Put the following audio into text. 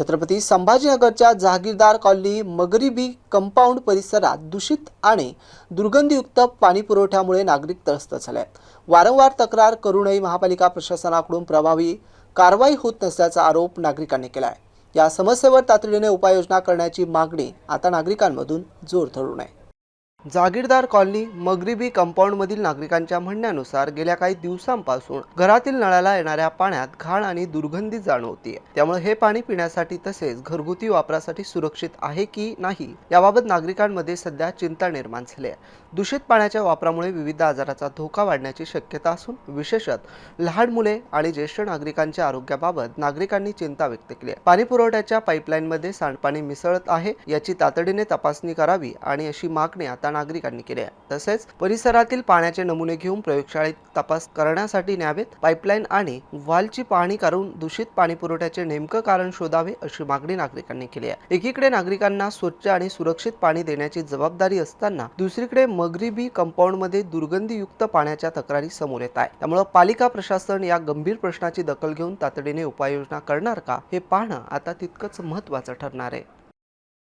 Chhatrapati संभाजीनगरच्या Jahagirdar colony मगरिबी compound परिसरात दूषित आणि दुर्गंधीयुक्त पाणी पुरवठ्यामुळे नागरिक त्रस्त झाले आहेत। वारंवार तक्रार करूनही महापालिका प्रशासनाकडून प्रभावी कारवाई होत नसल्याचा आरोप नागरिकांनी केला आहे। या समस्येवर तातडीने उपाययोजना करण्याची मागणी आता नागरिकांमधून जोर धरून आहे। जागीरदार कॉलनी मगरिबी कंपाऊंडमधील नागरिकांच्या म्हणण्यानुसार गेल्या काही दिवसांपासून घरातील नळाला येणाऱ्या पाण्यात घाण आणि दुर्गंधी जाणवते। त्यामुळे हे पाणी पिण्यासाठी तसेच घरगुती वापरासाठी सुरक्षित आहे की नाही याबाबत नागरिकांमध्ये सध्या चिंता निर्माण झाली आहे। दूषित पाण्याच्या वापरामुळे विविध आजाराचा धोका वाढण्याची शक्यता असून विशेषतः लहान मुले आणि ज्येष्ठ नागरिकांच्या आरोग्याबाबत नागरिकांनी चिंता व्यक्त केली आहे। पाणी पुरवठ्याच्या पाईपलाईनमध्ये सांडपाणी मिसळत आहे, याची तातडीने तपासणी करावी आणि अशी मागणी आता नागरिकांनी केली आहे। तसेच परिसरातील पाण्याचे नमुने घेऊन प्रयोगशाळेत तपास करण्यासाठी न्यावेत। पाईपलाईन आणि वालची पाहणी करून दूषित पाणी पुरवठ्याचे नेमके कारण शोधावे अशी मागणी नागरिकांनी केली आहे। एकीकडे नागरिकांना स्वच्छ आणि सुरक्षित पाणी देण्याची जबाबदारी असताना दुसरीकडे मगरिबी कंपाऊंडमध्ये दुर्गंधीयुक्त पाण्याच्या तक्रारी समोर येत आहे। त्यामुळे पालिका प्रशासन या गंभीर प्रश्नाची दखल घेऊन तातडीने उपाययोजना करणार का हे पाहणं आता तितकंच महत्त्वाचं ठरणार आहे।